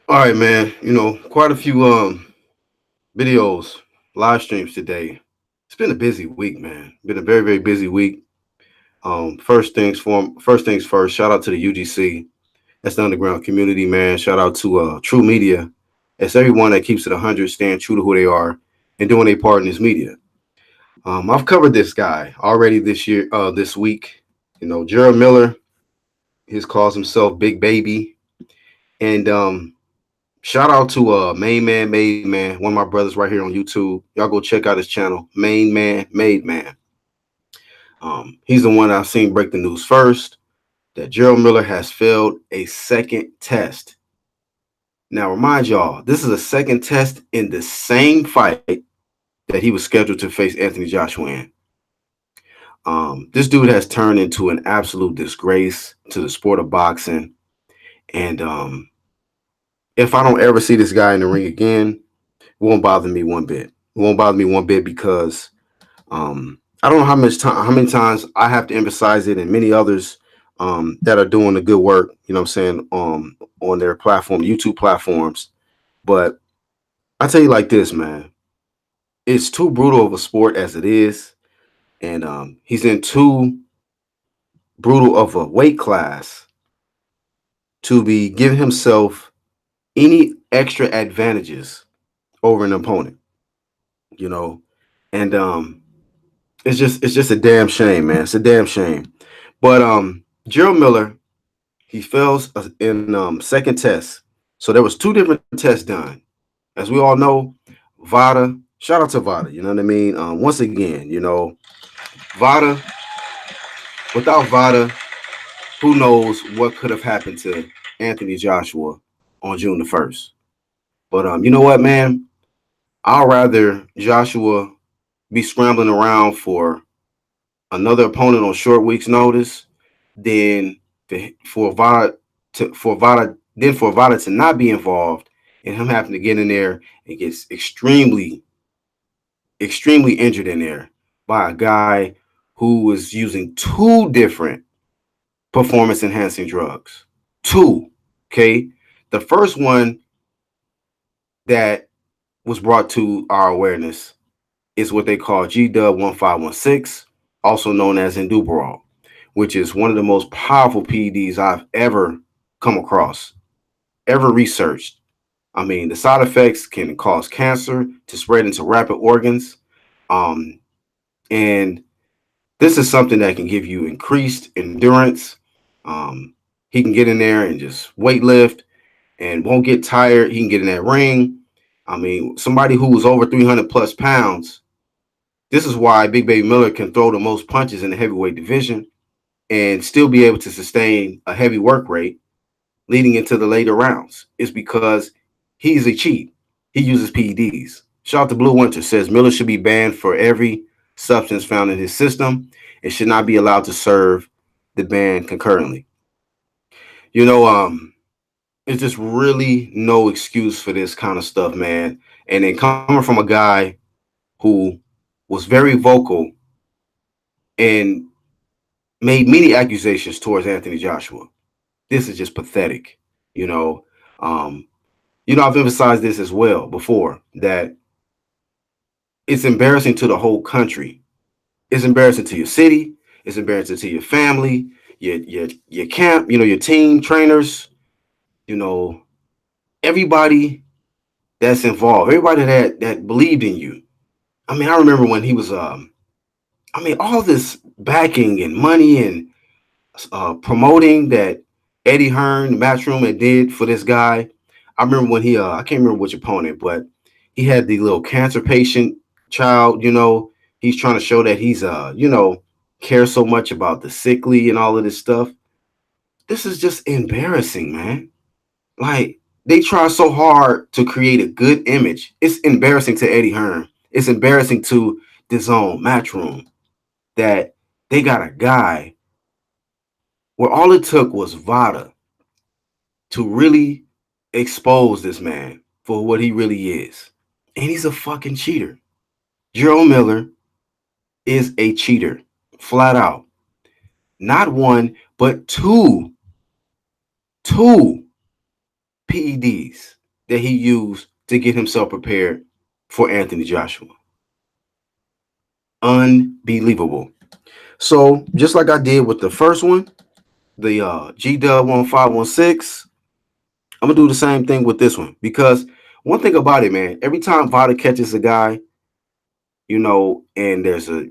All right, man. Quite a few videos, live streams today. It's been a busy week, man. Been a very, very busy week. First things first. Shout out to the UGC. That's the underground community, man. Shout out to True Media. It's everyone that keeps it 100, staying true to who they are, and doing their part in this media. I've covered this guy already this week. Jarrel Miller. He calls himself Big Baby, and shout out to Made Man, one of my brothers right here on YouTube. Y'all go check out his channel, Made Man. He's the one I've seen break the news first that Jarrel Miller has failed a second test. Now, remind y'all, this is a second test in the same fight that he was scheduled to face Anthony Joshua in. This dude has turned into an absolute disgrace to the sport of boxing. And if I don't ever see this guy in the ring again, it won't bother me one bit. It won't bother me one bit because I don't know how many times I have to emphasize it, and many others that are doing the good work. You know what I'm saying, on their platform, YouTube platforms. But I tell you like this, man, it's too brutal of a sport as it is, and he's in too brutal of a weight class to be giving himself any extra advantages over an opponent. You know, and it's just a damn shame, man. It's a damn shame. But Jarrel Miller, he fails in second test. So there was two different tests done. As we all know, Vada, shout out to Vada, you know what I mean? Once again, Vada, without Vada, who knows what could have happened to Anthony Joshua on June the 1st. But you know what, man? I'd rather Joshua be scrambling around for another opponent on short week's notice than for Vada to not be involved and him having to get in there and gets extremely injured in there by a guy who was using two different performance enhancing drugs. Two. Okay. The first one that was brought to our awareness is what they call GW 1516, also known as Induberol, which is one of the most powerful PEDs I've ever come across, ever researched. I mean, the side effects can cause cancer to spread into rapid organs. Um, and this is something that can give you increased endurance. Um, he can get in there and just weight lift and won't get tired. He can get in that ring. I mean, somebody who was over 300 plus pounds, this is why Big Baby Miller can throw the most punches in the heavyweight division and still be able to sustain a heavy work rate leading into the later rounds. Is because he's a cheat. He uses PEDs. Shout out to Blue Winter says Miller should be banned for every substance found in his system and should not be allowed to serve the ban concurrently. You know, it's just really no excuse for this kind of stuff, man. And then coming from a guy who was very vocal and made many accusations towards Anthony Joshua. This is just pathetic. You know, um, I've emphasized this as well before that it's embarrassing to the whole country. It's embarrassing to your city. It's embarrassing to your family, your camp. Your team trainers. You know, everybody that's involved, everybody that believed in you. I mean, I remember when he was all this backing and money and promoting that Eddie Hearn, the Matchroom, had did for this guy. I remember when I can't remember which opponent, but he had the little cancer patient child. He's trying to show that he's cares so much about the sickly and all of this stuff. This is just embarrassing, man. Like, they try so hard to create a good image. It's embarrassing to Eddie Hearn. It's embarrassing to DAZN Matchroom that they got a guy where all it took was Vada to really expose this man for what he really is. And he's a fucking cheater. Jarrel Miller is a cheater, flat out. Not one, but two PEDs. that he used to get himself prepared for Anthony Joshua. Unbelievable. So just like I did with the first one, the G Dub 1516, I'm gonna do the same thing with this one because one thing about it, man, every time Vada catches a guy, and there's a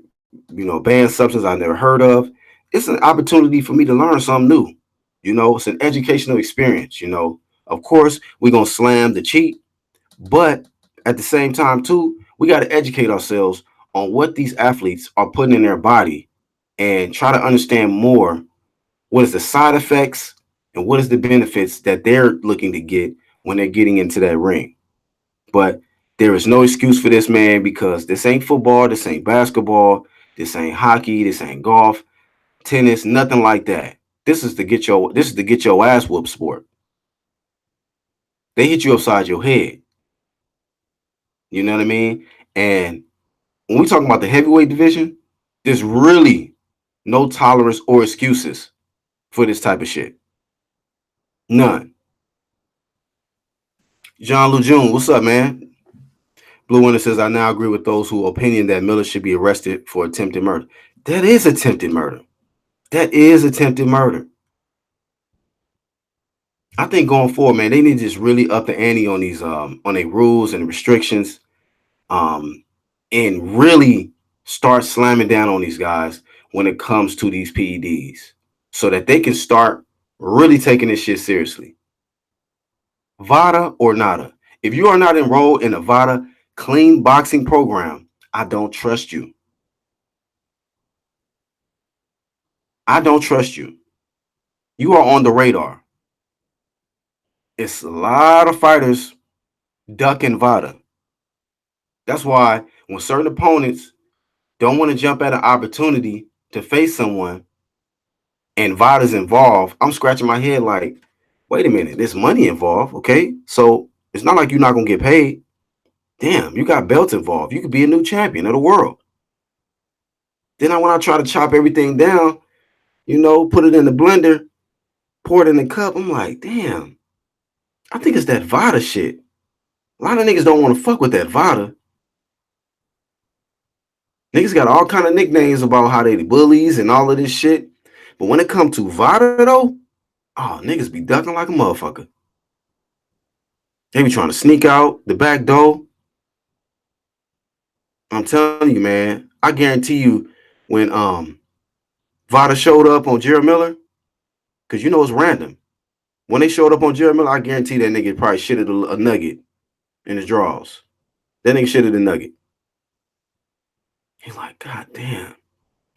banned substance I've never heard of, it's an opportunity for me to learn something new. It's an educational experience. Of course, we're gonna slam the cheat, but at the same time, too, we got to educate ourselves on what these athletes are putting in their body and try to understand more what is the side effects and what is the benefits that they're looking to get when they're getting into that ring. But there is no excuse for this, man, because this ain't football, this ain't basketball, this ain't hockey, this ain't golf, tennis, nothing like that. This is the get your ass whooped sport. They hit you upside your head. You know what I mean? And when we talk about the heavyweight division, there's really no tolerance or excuses for this type of shit. None. John Lejeune, what's up, man? Blue Winter says, I now agree with those who opinion that Miller should be arrested for attempted murder. That is attempted murder. That is attempted murder. I think going forward, man, they need to just really up the ante on these on their rules and restrictions, um, and really start slamming down on these guys when it comes to these PEDs, so that they can start really taking this shit seriously. VADA or nada. If you are not enrolled in a VADA clean boxing program, I don't trust you. I don't trust you. You are on the radar. It's a lot of fighters ducking VADA. That's why when certain opponents don't want to jump at an opportunity to face someone and VADA's involved, I'm scratching my head like, wait a minute, there's money involved, okay? So it's not like you're not going to get paid. Damn, you got belts involved. You could be a new champion of the world. Then when I try to chop everything down, put it in the blender, pour it in the cup, I'm like, damn, I think it's that VADA shit. A lot of niggas don't want to fuck with that VADA. Niggas got all kind of nicknames about how they the bullies and all of this shit. But when it comes to VADA, though, oh, niggas be ducking like a motherfucker. They be trying to sneak out the back door. I'm telling you, man, I guarantee you when VADA showed up on Jarrel Miller, because it's random. When they showed up on Jarrel Miller, I guarantee that nigga probably shitted a nugget in his drawers. That nigga shitted a nugget. He's like, God damn.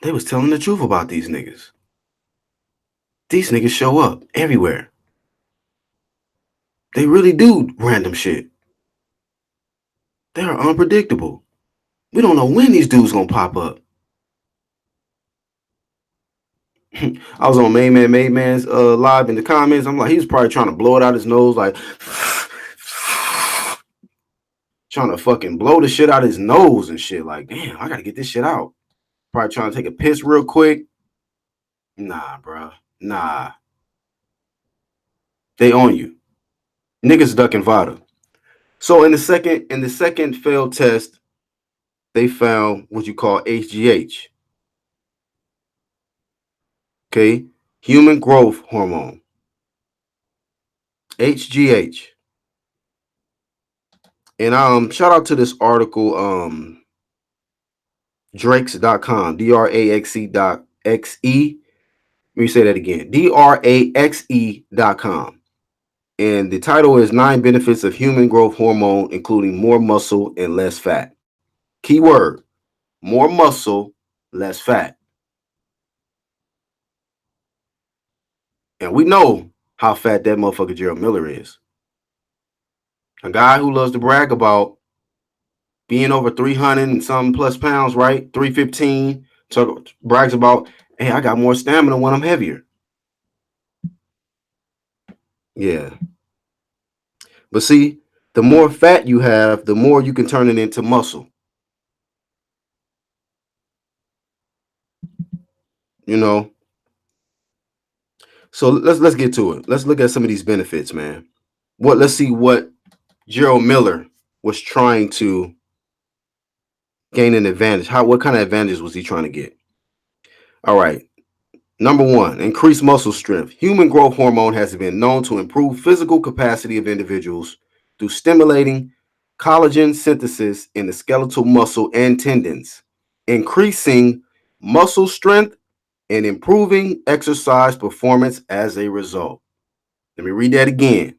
They was telling the truth about these niggas. These niggas show up everywhere. They really do random shit. They are unpredictable. We don't know when these dudes gonna pop up. I was on Made Man's live in the comments. I'm like, he was probably trying to blow it out his nose, like trying to fucking blow the shit out his nose and shit. Like, damn, I gotta get this shit out. Probably trying to take a piss real quick. Nah, bro. Nah. They on you. Niggas ducking VADA. So in the second failed test, they found what you call HGH. Okay, human growth hormone. HGH. And shout out to this article, Drakes.com, DRAXE.XE. Let me say that again. DRAXE.com. And the title is 9 Benefits of Human Growth Hormone, including more muscle and less fat. Keyword, more muscle, less fat. And we know how fat that motherfucker Jarrel Miller is. A guy who loves to brag about being over 300 and some plus pounds, right? 315. Brags about, hey, I got more stamina when I'm heavier. Yeah. But see, the more fat you have, the more you can turn it into muscle. You know. So let's get to it. Let's look at some of these benefits, man. Let's see what Jarrel Miller was trying to gain an advantage? What kind of advantage was he trying to get? All right. Number one, increase muscle strength. Human growth hormone has been known to improve physical capacity of individuals through stimulating collagen synthesis in the skeletal muscle and tendons, increasing muscle strength and improving exercise performance as a result. Let me read that again.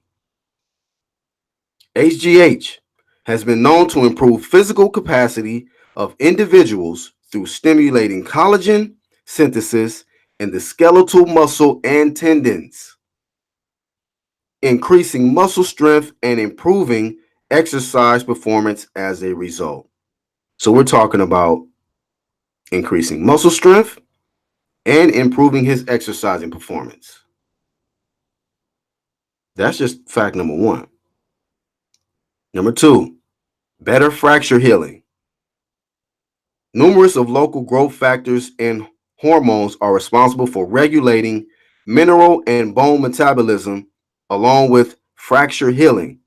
HGH has been known to improve physical capacity of individuals through stimulating collagen synthesis in the skeletal muscle and tendons, increasing muscle strength and improving exercise performance as a result. So we're talking about increasing muscle strength and improving his exercising performance. That's just fact number one. Number two, better fracture healing. Numerous of local growth factors and hormones are responsible for regulating mineral and bone metabolism along with fracture healing.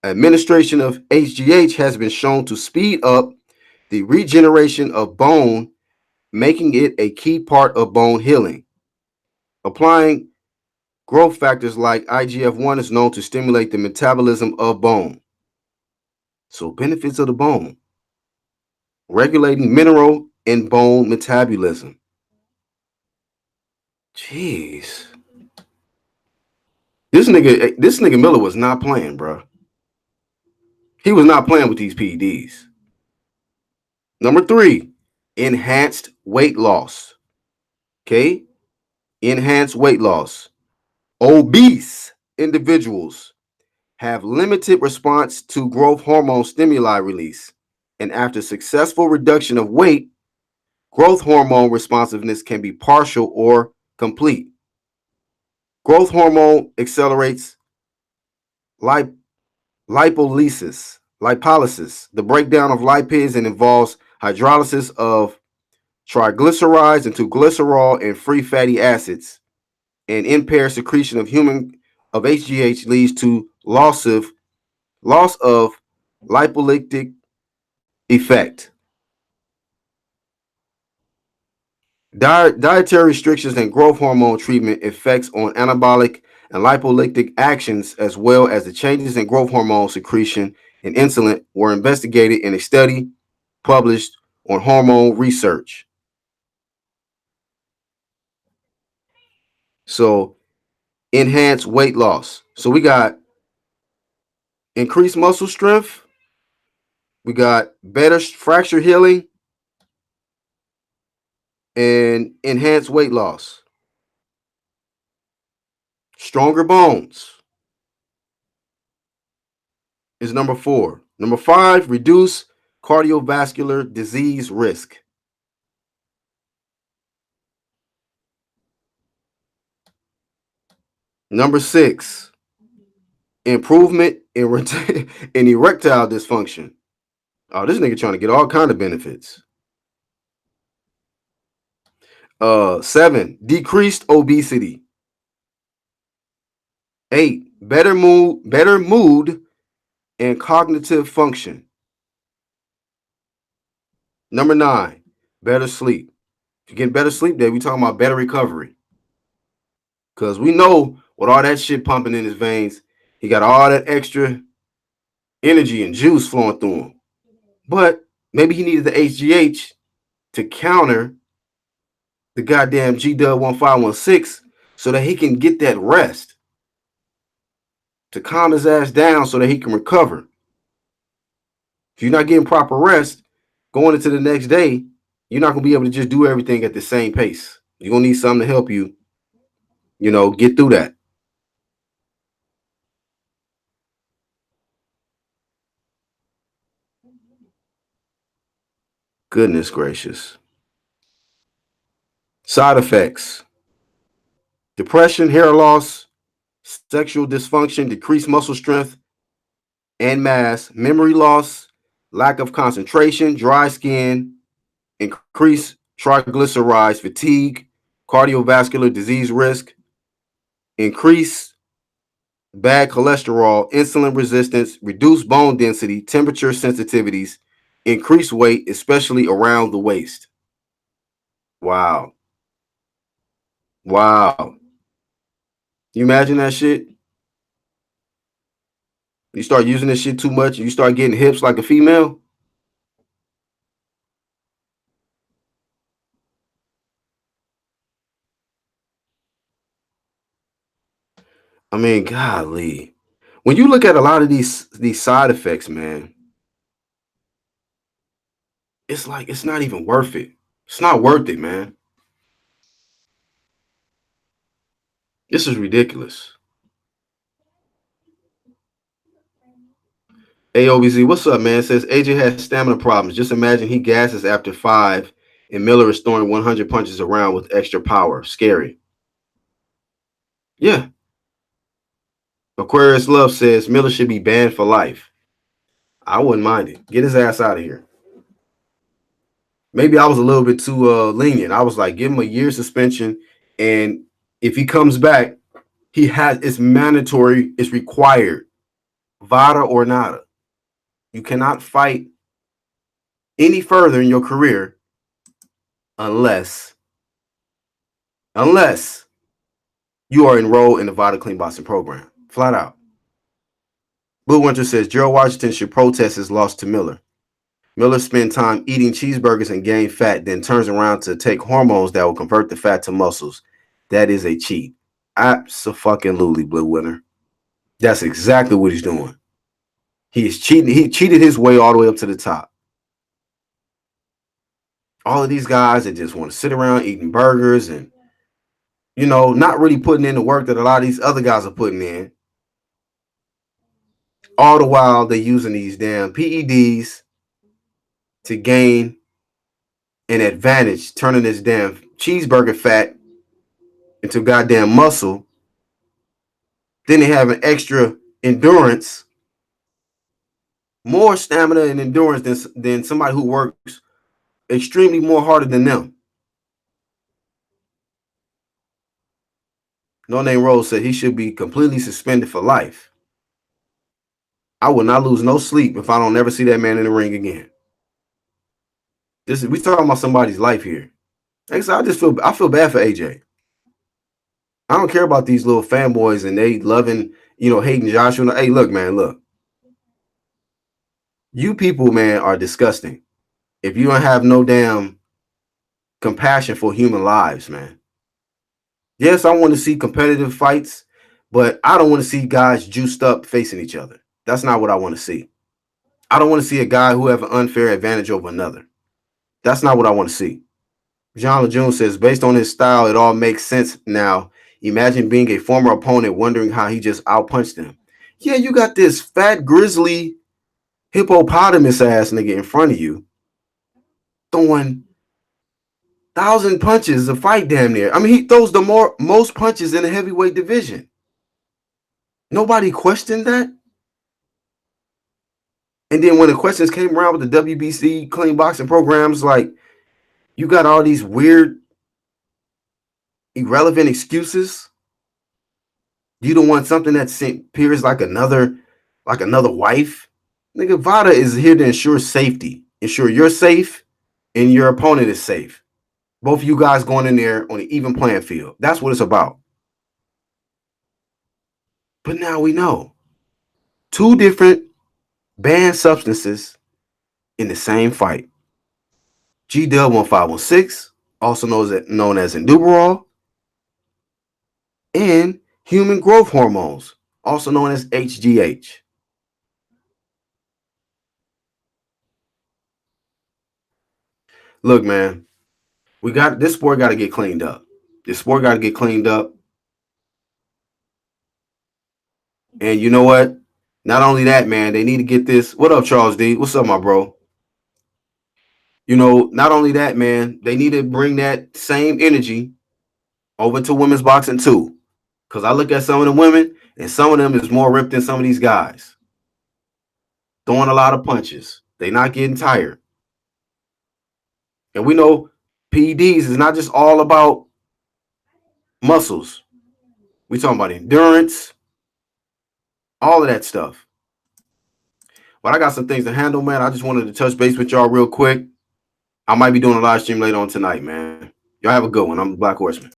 Administration of HGH has been shown to speed up the regeneration of bone, making it a key part of bone healing. Applying growth factors like IGF-1 is known to stimulate the metabolism of bone. So, benefits of the bone: regulating mineral and bone metabolism. Jeez. This nigga Miller was not playing, bro. He was not playing with these PEDs. Number three, enhanced weight loss. Okay? Enhanced weight loss. Obese individuals have limited response to growth hormone stimuli release. And after successful reduction of weight, growth hormone responsiveness can be partial or complete. Growth hormone accelerates lip- lipolysis, the breakdown of lipids, and involves hydrolysis of triglycerides into glycerol and free fatty acids, and impaired secretion of HGH leads to loss of lipolytic effect. Dietary restrictions and growth hormone treatment effects on anabolic and lipolytic actions, as well as the changes in growth hormone secretion and insulin, were investigated in a study published on hormone research. So, enhance weight loss. So, we got increased muscle strength, we got better fracture healing, and enhanced weight loss. Stronger bones is number four. Number five, reduce cardiovascular disease risk. Number six, improvement in erectile dysfunction. Oh, this nigga trying to get all kind of benefits. Seven, decreased obesity. Eight, better mood and cognitive function. Number nine, better sleep. If you're getting better sleep day, we talking about better recovery. Because we know with all that shit pumping in his veins, he got all that extra energy and juice flowing through him. But maybe he needed the HGH to counter the goddamn G-Dub 1516 so that he can get that rest, to calm his ass down so that he can recover. If you're not getting proper rest going into the next day, you're not going to be able to just do everything at the same pace. You're going to need something to help you, get through that. Goodness gracious. Side effects: depression, hair loss, sexual dysfunction, decreased muscle strength and mass, memory loss, lack of concentration, dry skin, increased triglycerides, fatigue, cardiovascular disease risk, increased bad cholesterol, insulin resistance, reduced bone density, temperature sensitivities, increased weight, especially around the waist. Wow. Wow. You imagine that shit? You start using this shit too much, you start getting hips like a female. I mean, golly. When you look at a lot of these side effects, man, it's like it's not even worth it. It's not worth it, man. This is ridiculous. AOBZ, what's up, man? Says AJ has stamina problems. Just imagine he gasses after 5 and Miller is throwing 100 punches around with extra power. Scary. Yeah. Aquarius Love says Miller should be banned for life. I wouldn't mind it. Get his ass out of here. Maybe I was a little bit too lenient. I was like, give him a year suspension, and if he comes back, he has it's mandatory, it's required, vada or nada. You cannot fight any further in your career unless unless you are enrolled in the Vada Clean Boxing program. Flat out. Blue Winter says Gerald Washington should protest his loss to Miller. Miller spent time eating cheeseburgers and gained fat, then turns around to take hormones that will convert the fat to muscles. That is a cheat. Absolutely, Blue Winter. That's exactly what he's doing. He is cheating. He cheated his way all the way up to the top. All of these guys that just want to sit around eating burgers and not really putting in the work that a lot of these other guys are putting in. All the while they're using these damn PEDs to gain an advantage, turning this damn cheeseburger fat into goddamn muscle. Then they have an extra endurance, more stamina and endurance than somebody who works extremely more harder than them. No Name Rose said he should be completely suspended for life. I will not lose no sleep if I don't ever see that man in the ring again. We talking about somebody's life here. I feel bad for AJ. I don't care about these little fanboys and they loving, hating Joshua. Hey, look, man, look. You people, man, are disgusting. If you don't have no damn compassion for human lives, man. Yes, I want to see competitive fights, but I don't want to see guys juiced up facing each other. That's not what I want to see. I don't want to see a guy who have an unfair advantage over another. That's not what I want to see. John Lejeune says, based on his style, it all makes sense now. Imagine being a former opponent wondering how he just outpunched him. Yeah, you got this fat, grizzly, hippopotamus ass nigga in front of you throwing 1,000 punches a fight damn near. I mean, he throws the most punches in the heavyweight division. Nobody questioned that. And then when the questions came around with the WBC clean boxing programs, like you got all these weird, irrelevant excuses. You don't want something that appears like another wife. Nigga, VADA is here to ensure safety. Ensure you're safe and your opponent is safe. Both of you guys going in there on an even playing field. That's what it's about. But now we know. Two different banned substances in the same fight. GW1516, also known as Induberol, and human growth hormones, also known as HGH. Look, man, this sport got to get cleaned up. This sport got to get cleaned up. And you know what? Not only that, man, they need to get this. What up, Charles D? What's up, my bro? Not only that, man, they need to bring that same energy over to women's boxing too. Because I look at some of the women, and some of them is more ripped than some of these guys. Throwing a lot of punches. They not getting tired. And we know PEDs is not just all about muscles. We talking about endurance. all of that stuff. But I got some things to handle, man. I just wanted to touch base with y'all real quick. I might be doing a live stream later on tonight, man. Y'all have a good one. I'm the Black Horseman.